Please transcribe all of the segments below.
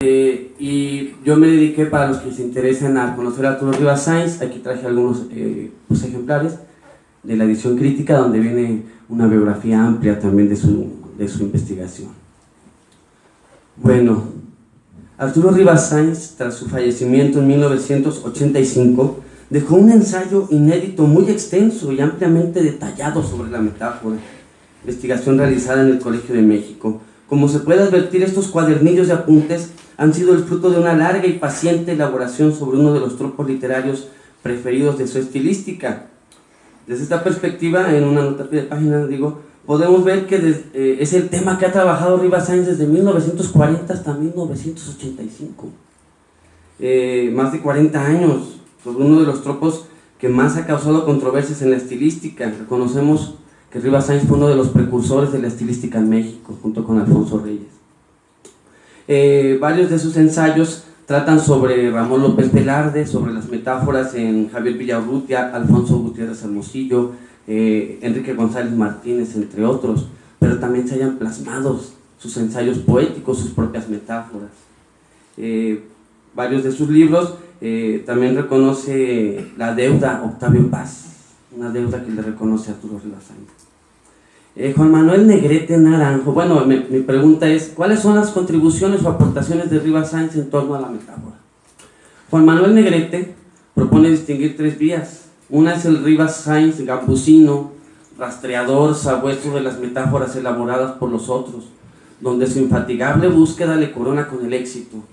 Y yo me dediqué, para los que les interesan, a conocer a Arturo Rivas Sáenz. Aquí traje algunos ejemplares de la edición crítica, donde viene una biografía amplia también de su investigación. Bueno, Arturo Rivas Sáenz, tras su fallecimiento en 1985, dejó un ensayo inédito muy extenso y ampliamente detallado sobre la metáfora, investigación realizada en el Colegio de México. Como se puede advertir, estos cuadernillos de apuntes han sido el fruto de una larga y paciente elaboración sobre uno de los tropos literarios preferidos de su estilística. Desde esta perspectiva, en una nota de página, podemos ver que es el tema que ha trabajado Rivas Sáenz desde 1940 hasta 1985. Más de 40 años, sobre uno de los tropos que más ha causado controversias en la estilística. Reconocemos que Rivas Sáenz fue uno de los precursores de la estilística en México, junto con Alfonso Reyes. Varios de sus ensayos tratan sobre Ramón López Velarde, sobre las metáforas en Javier Villaurrutia, Alfonso Gutiérrez Hermosillo, Enrique González Martínez, entre otros, pero también se hayan plasmado sus ensayos poéticos, sus propias metáforas. Varios de sus libros también reconoce la deuda Octavio Paz, una deuda que le reconoce a Arturo Rivas Sáenz. Juan Manuel Negrete Naranjo, bueno, mi pregunta es, ¿cuáles son las contribuciones o aportaciones de Rivas Sáenz en torno a la metáfora? Juan Manuel Negrete propone distinguir tres vías. Una es el Rivas Sáenz gambusino, rastreador, sabueso de las metáforas elaboradas por los otros, donde su infatigable búsqueda le corona con el éxito.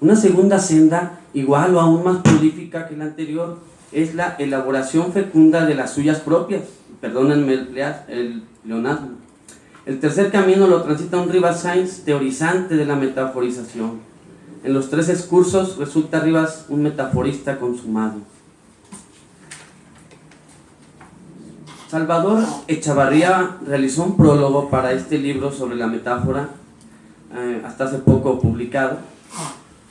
Una segunda senda, igual o aún más prolífica que la anterior, es la elaboración fecunda de las suyas propias, perdónenme el pleonasmo. El tercer camino lo transita un Rivas Sáenz teorizante de la metaforización. En los tres excursos resulta Rivas un metaforista consumado. Salvador Echavarría realizó un prólogo para este libro sobre la metáfora, hasta hace poco publicado,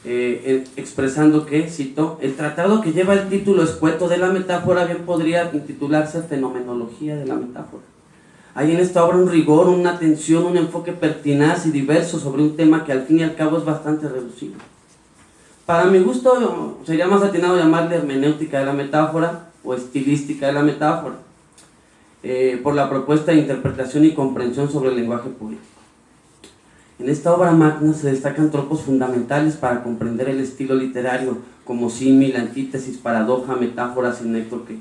expresando que, cito, el tratado que lleva el título escueto de la metáfora bien podría intitularse Fenomenología de la metáfora. Hay en esta obra un rigor, una atención, un enfoque pertinaz y diverso sobre un tema que al fin y al cabo es bastante reducido. Para mi gusto sería más atinado llamarle hermenéutica de la metáfora o estilística de la metáfora, por la propuesta de interpretación y comprensión sobre el lenguaje poético. En esta obra magna se destacan tropos fundamentales para comprender el estilo literario, como símil, antítesis, paradoja, metáfora, sinécdoque.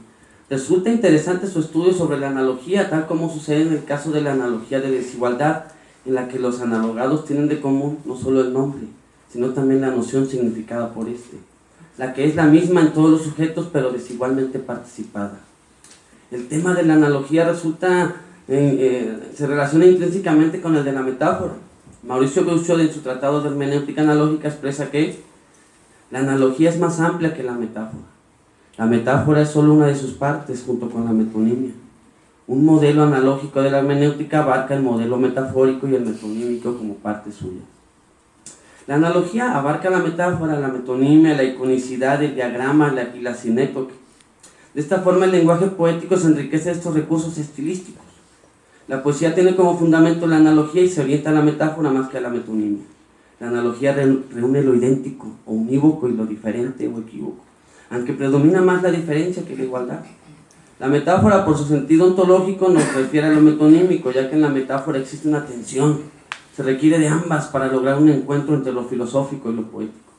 Resulta interesante su estudio sobre la analogía, tal como sucede en el caso de la analogía de desigualdad, en la que los analogados tienen de común no solo el nombre, sino también la noción significada por este, la que es la misma en todos los sujetos, pero desigualmente participada. El tema de la analogía se relaciona intrínsecamente con el de la metáfora. Mauricio Gauchot, en su tratado de hermenéutica analógica, expresa que la analogía es más amplia que la metáfora. La metáfora es solo una de sus partes, junto con la metonimia. Un modelo analógico de la hermenéutica abarca el modelo metafórico y el metonímico como parte suya. La analogía abarca la metáfora, la metonimia, la iconicidad, el diagrama y la sinécdoque. De esta forma, el lenguaje poético se enriquece de estos recursos estilísticos. La poesía tiene como fundamento la analogía y se orienta a la metáfora más que a la metonimia. La analogía reúne lo idéntico o unívoco y lo diferente o equívoco, aunque predomina más la diferencia que la igualdad. La metáfora, por su sentido ontológico, nos refiere a lo metonímico, ya que en la metáfora existe una tensión. Se requiere de ambas para lograr un encuentro entre lo filosófico y lo poético.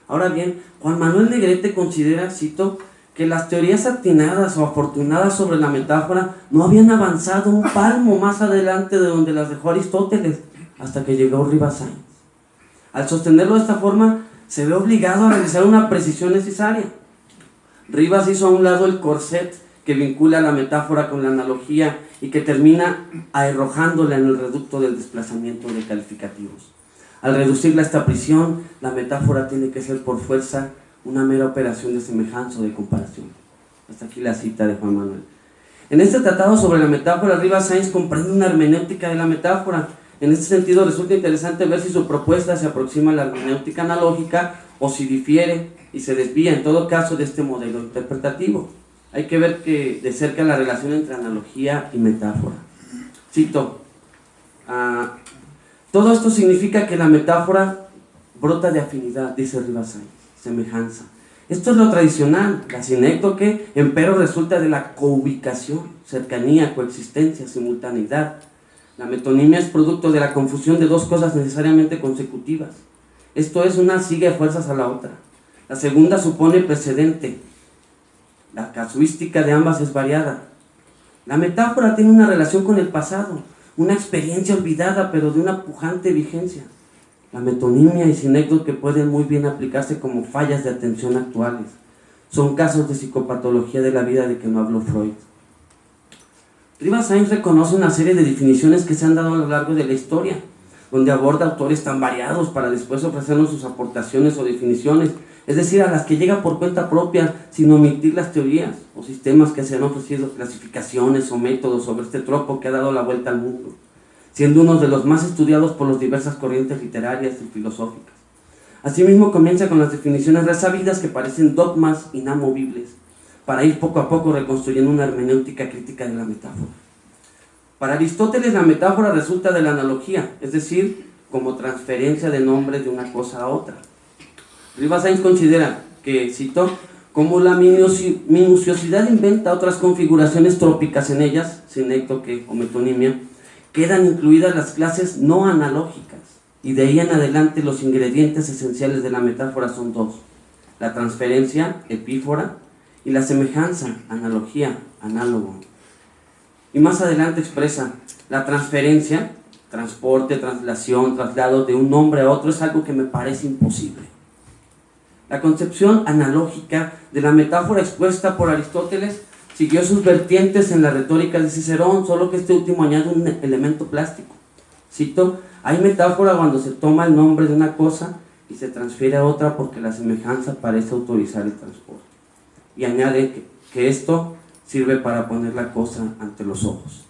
Ahora bien, Juan Manuel Negrete considera, cito, que las teorías atinadas o afortunadas sobre la metáfora no habían avanzado un palmo más adelante de donde las dejó Aristóteles, hasta que llegó Rivas Sáenz. Al sostenerlo de esta forma, se ve obligado a realizar una precisión necesaria. Rivas hizo a un lado el corset que vincula la metáfora con la analogía y que termina arrojándola en el reducto del desplazamiento de calificativos. Al reducirla a esta prisión, la metáfora tiene que ser por fuerza una mera operación de semejanza o de comparación. Hasta aquí la cita de Juan Manuel. En este tratado sobre la metáfora, Rivas Sáenz comprende una hermenéutica de la metáfora. En este sentido, resulta interesante ver si su propuesta se aproxima a la hermenéutica analógica o si difiere y se desvía, en todo caso, de este modelo interpretativo. Hay que ver de cerca la relación entre analogía y metáfora. Cito, todo esto significa que la metáfora brota de afinidad, dice Rivasain, semejanza. Esto es lo tradicional, la sinécdoque, empero resulta de la coubicación, cercanía, coexistencia, simultaneidad. La metonimia es producto de la confusión de dos cosas necesariamente consecutivas. Esto es, una sigue a fuerzas a la otra. La segunda supone precedente. La casuística de ambas es variada. La metáfora tiene una relación con el pasado, una experiencia olvidada pero de una pujante vigencia. La metonimia y sinécdoque pueden muy bien aplicarse como fallas de atención actuales. Son casos de psicopatología de la vida de que no habló Freud. Rivasain reconoce una serie de definiciones que se han dado a lo largo de la historia, donde aborda autores tan variados para después ofrecernos sus aportaciones o definiciones, es decir, a las que llega por cuenta propia sin omitir las teorías o sistemas que se han ofrecido, clasificaciones o métodos sobre este tropo que ha dado la vuelta al mundo, siendo uno de los más estudiados por las diversas corrientes literarias y filosóficas. Asimismo comienza con las definiciones resabidas que parecen dogmas inamovibles, para ir poco a poco reconstruyendo una hermenéutica crítica de la metáfora. Para Aristóteles la metáfora resulta de la analogía, es decir, como transferencia de nombre de una cosa a otra. Rivasain considera que, cito, como la minuciosidad inventa otras configuraciones trópicas en ellas, sinécdoque o metonimia, quedan incluidas las clases no analógicas, y de ahí en adelante los ingredientes esenciales de la metáfora son dos: la transferencia, epífora, y la semejanza, analogía, análogo. Y más adelante expresa: la transferencia, transporte, traslación, traslado de un nombre a otro es algo que me parece imposible. La concepción analógica de la metáfora expuesta por Aristóteles siguió sus vertientes en la retórica de Cicerón, solo que este último añade un elemento plástico. Cito: hay metáfora cuando se toma el nombre de una cosa y se transfiere a otra porque la semejanza parece autorizar el transporte. Y añade que esto sirve para poner la cosa ante los ojos.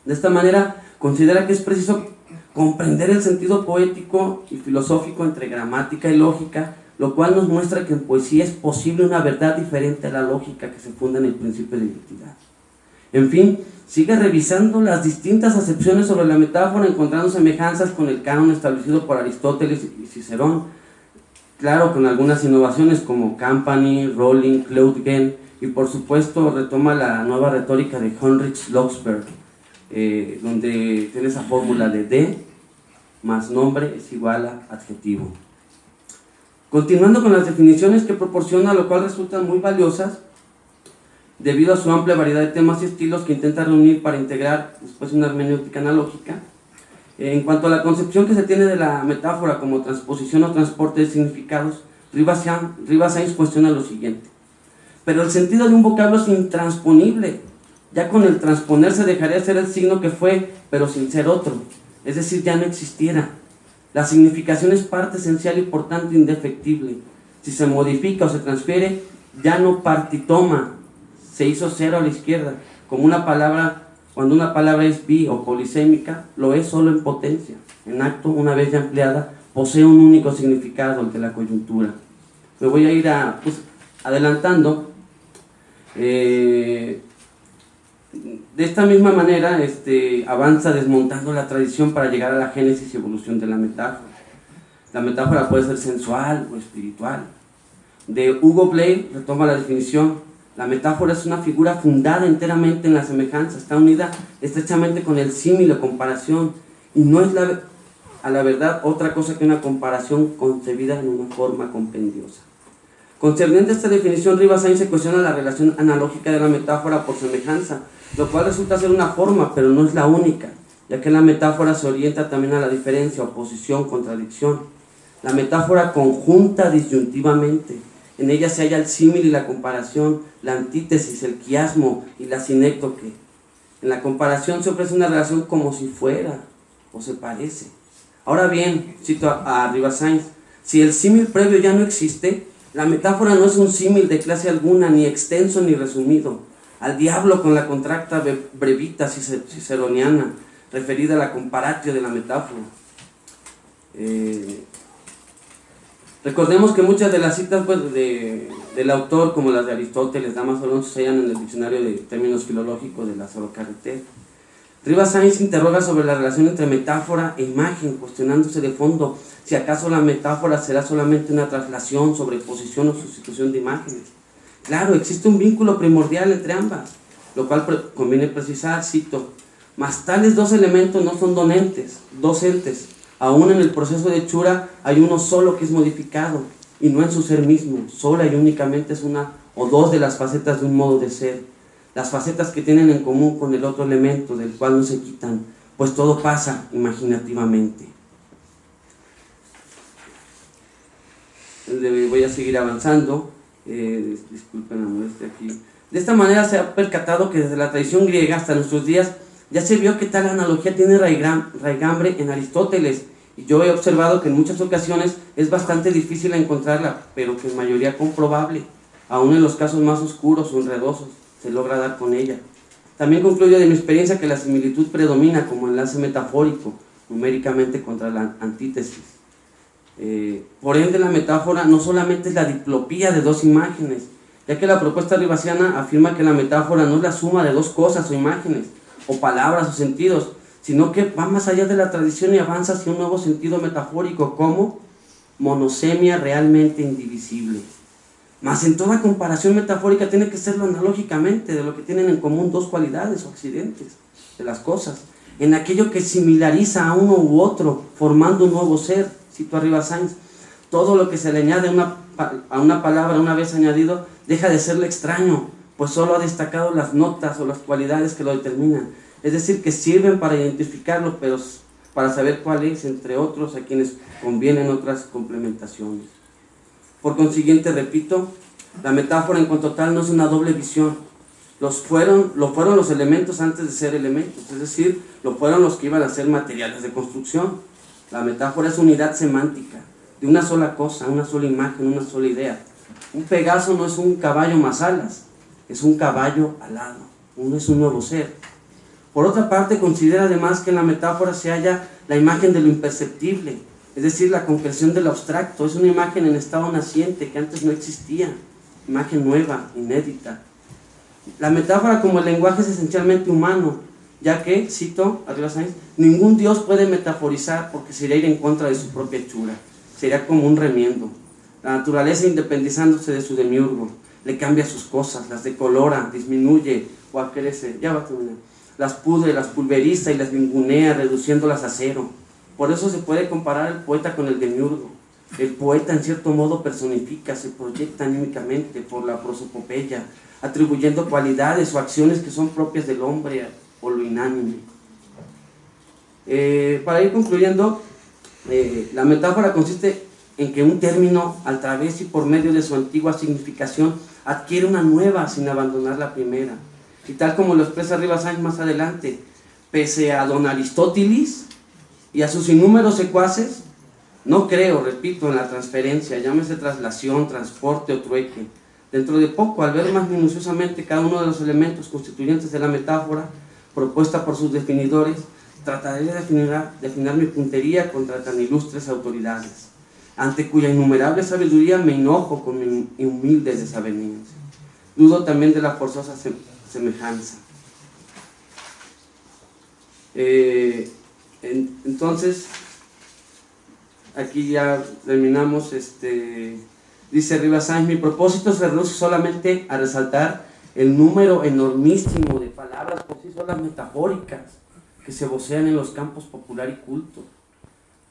De esta manera, considera que es preciso comprender el sentido poético y filosófico entre gramática y lógica, lo cual nos muestra que en poesía es posible una verdad diferente a la lógica que se funda en el principio de identidad. En fin, sigue revisando las distintas acepciones sobre la metáfora, encontrando semejanzas con el canon establecido por Aristóteles y Cicerón, claro, con algunas innovaciones como Campany, Rowling, Claudgen, y por supuesto retoma la nueva retórica de Heinrich Blocksberg, donde tiene esa fórmula de D más nombre es igual a adjetivo. Continuando con las definiciones que proporciona, lo cual resultan muy valiosas debido a su amplia variedad de temas y estilos que intenta reunir para integrar después una hermenéutica analógica. En cuanto a la concepción que se tiene de la metáfora como transposición o transporte de significados, Rivasain cuestiona lo siguiente: pero el sentido de un vocablo es intransponible, ya con el transponer se dejaría de ser el signo que fue, pero sin ser otro, es decir, ya no existiera. La significación es parte esencial y por tanto indefectible. Si se modifica o se transfiere, ya no partitoma, se hizo cero a la izquierda, como una palabra. Cuando una palabra es bi o polisémica, lo es solo en potencia. En acto, una vez ya empleada, posee un único significado, el de la coyuntura. Me voy a ir adelantando. De esta misma manera avanza desmontando la tradición para llegar a la génesis y evolución de la metáfora. La metáfora puede ser sensual o espiritual. De Hugo Blair retoma la definición: la metáfora es una figura fundada enteramente en la semejanza, está unida estrechamente con el símil o comparación, y no es a la verdad otra cosa que una comparación concebida en una forma compendiosa. Concerniente a esta definición, Rivasain se cuestiona la relación analógica de la metáfora por semejanza, lo cual resulta ser una forma, pero no es la única, ya que la metáfora se orienta también a la diferencia, oposición, contradicción. La metáfora conjunta disyuntivamente. En ella se halla el símil y la comparación, la antítesis, el quiasmo y la sinécdoque. En la comparación se ofrece una relación como si fuera o se parece. Ahora bien, cito a Rivasain: si el símil previo ya no existe, la metáfora no es un símil de clase alguna, ni extenso ni resumido. Al diablo con la contracta brevita ciceroniana, referida a la comparatio de la metáfora. Recordemos que muchas de las citas del autor, como las de Aristóteles, Damas Alonso, se hallan en el diccionario de términos filológicos de Lázaro Carreter. Rivas Sáenz interroga sobre la relación entre metáfora e imagen, cuestionándose de fondo si acaso la metáfora será solamente una traslación, sobreposición o sustitución de imágenes. Claro, existe un vínculo primordial entre ambas, lo cual conviene precisar, cito, mas tales dos elementos no son dos entes, aún en el proceso de hechura hay uno solo que es modificado, y no en su ser mismo, sola y únicamente es una o dos de las facetas de un modo de ser, las facetas que tienen en común con el otro elemento, del cual no se quitan, pues todo pasa imaginativamente. Voy a seguir avanzando, disculpen la molestia aquí. De esta manera se ha percatado que desde la tradición griega hasta nuestros días ya se vio que tal analogía tiene raigambre en Aristóteles, y yo he observado que en muchas ocasiones es bastante difícil encontrarla, pero que en mayoría comprobable, aún en los casos más oscuros o enredosos, se logra dar con ella. También concluyo de mi experiencia que la similitud predomina como enlace metafórico, numéricamente contra la antítesis. Por ende, la metáfora no solamente es la diplopía de dos imágenes, ya que la propuesta ribasiana afirma que la metáfora no es la suma de dos cosas o imágenes, o palabras o sentidos, sino que va más allá de la tradición y avanza hacia un nuevo sentido metafórico como monosemia realmente indivisible. Mas en toda comparación metafórica tiene que serlo analógicamente de lo que tienen en común dos cualidades o accidentes de las cosas, en aquello que similariza a uno u otro, formando un nuevo ser. Cito a Rivas Sáenz, todo lo que se le añade a una palabra una vez añadido deja de serle extraño, pues solo ha destacado las notas o las cualidades que lo determinan, es decir, que sirven para identificarlo, pero para saber cuál es, entre otros, a quienes convienen otras complementaciones. Por consiguiente, repito, la metáfora en cuanto tal no es una doble visión. Lo fueron los elementos antes de ser elementos, es decir, lo fueron los que iban a ser materiales de construcción. La metáfora es unidad semántica, de una sola cosa, una sola imagen, una sola idea. Un Pegaso no es un caballo más alas, es un caballo alado, uno es un nuevo ser. Por otra parte, considera además que en la metáfora se halla la imagen de lo imperceptible, es decir, la concreción de lo abstracto. Es una imagen en estado naciente que antes no existía, imagen nueva, inédita. La metáfora como el lenguaje es esencialmente humano, ya que, cito a Rivas Sáenz, ningún Dios puede metaforizar porque sería ir en contra de su propia hechura, sería como un remiendo. La naturaleza, independizándose de su demiurgo, le cambia sus cosas, las decolora, disminuye o acrece, ya va a terminar, las pudre, las pulveriza y las ningunea, reduciéndolas a cero. Por eso se puede comparar el poeta con el demiurgo. El poeta en cierto modo personifica, se proyecta anímicamente por la prosopopeya, atribuyendo cualidades o acciones que son propias del hombre o lo inánime. Para ir concluyendo, la metáfora consiste en que un término, al través y por medio de su antigua significación, adquiere una nueva sin abandonar la primera. Y tal como lo expresa Rivas Sáenz más adelante, pese a don Aristóteles y a sus innúmeros secuaces, no creo, repito, en la transferencia, llámese traslación, transporte o trueque. Dentro de poco, al ver más minuciosamente cada uno de los elementos constituyentes de la metáfora, propuesta por sus definidores, trataré de afinar mi puntería contra tan ilustres autoridades, ante cuya innumerable sabiduría me enojo con mi humilde desaveniencia. Dudo también de la forzosa semejanza. Entonces, aquí ya terminamos. Dice Rivas Sáenz, mi propósito se reduce solamente a resaltar el número enormísimo de palabras por sí solas metafóricas que se vocean en los campos popular y culto,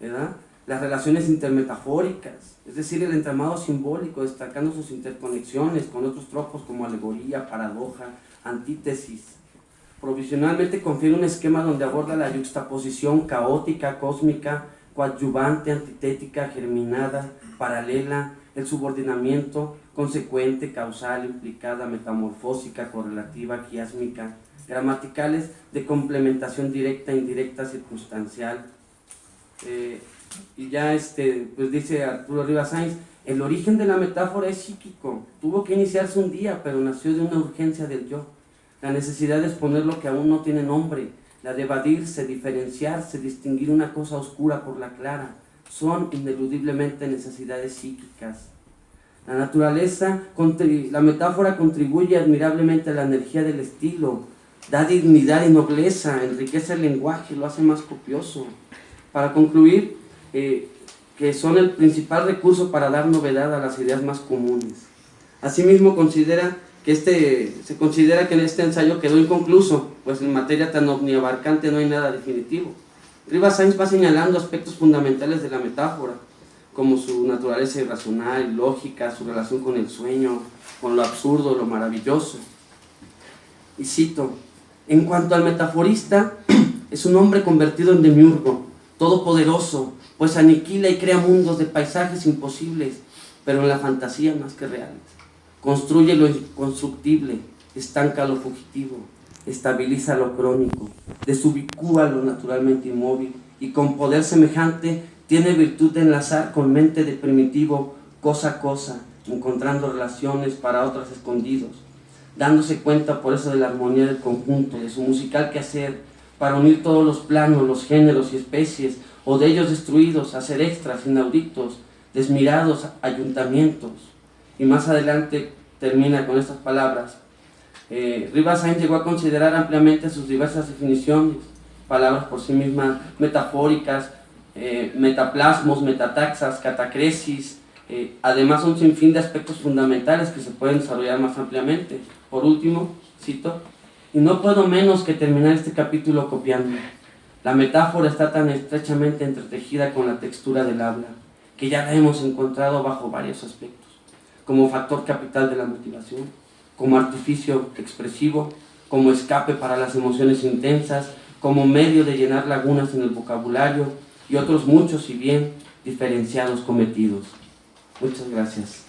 ¿verdad? Las relaciones intermetafóricas, es decir, el entramado simbólico, destacando sus interconexiones con otros tropos como alegoría, paradoja, antítesis. Provisionalmente confiere un esquema donde aborda la yuxtaposición caótica, cósmica, coadyuvante, antitética, germinada, paralela, el subordinamiento, consecuente, causal, implicada, metamorfósica, correlativa, quiásmica, gramaticales de complementación directa, indirecta, circunstancial. Y ya pues dice Arturo Rivas Sáenz, el origen de la metáfora es psíquico, tuvo que iniciarse un día, pero nació de una urgencia del yo, la necesidad de exponer lo que aún no tiene nombre, la de evadirse, diferenciarse, distinguir una cosa oscura por la clara, son ineludiblemente necesidades psíquicas. La naturaleza, la metáfora contribuye admirablemente a la energía del estilo, da dignidad y nobleza, enriquece el lenguaje, lo hace más copioso. Para concluir, que son el principal recurso para dar novedad a las ideas más comunes. Asimismo, se considera que este ensayo quedó inconcluso, pues en materia tan omniabarcante no hay nada definitivo. Rivas Sáenz va señalando aspectos fundamentales de la metáfora, como su naturaleza irracional y lógica, su relación con el sueño, con lo absurdo, lo maravilloso. Y cito: en cuanto al metaforista, es un hombre convertido en demiurgo, todopoderoso, pues aniquila y crea mundos de paisajes imposibles, pero en la fantasía más que reales. Construye lo inconstructible, estanca lo fugitivo, estabiliza lo crónico, desubicúa lo naturalmente inmóvil y con poder semejante tiene virtud de enlazar con mente de primitivo cosa a cosa, encontrando relaciones para otras escondidos, dándose cuenta por eso de la armonía del conjunto, de su musical quehacer, para unir todos los planos, los géneros y especies, o de ellos destruidos, hacer extras inauditos, desmirados ayuntamientos. Y más adelante termina con estas palabras. Rivas Sáenz llegó a considerar ampliamente sus diversas definiciones, palabras por sí mismas metafóricas, metaplasmos, metataxas, catacresis, además un sinfín de aspectos fundamentales que se pueden desarrollar más ampliamente. Por último, cito: y no puedo menos que terminar este capítulo copiando. La metáfora está tan estrechamente entretejida con la textura del habla, que ya la hemos encontrado bajo varios aspectos, como factor capital de la motivación, como artificio expresivo, como escape para las emociones intensas, como medio de llenar lagunas en el vocabulario y otros muchos y bien diferenciados cometidos. Muchas gracias.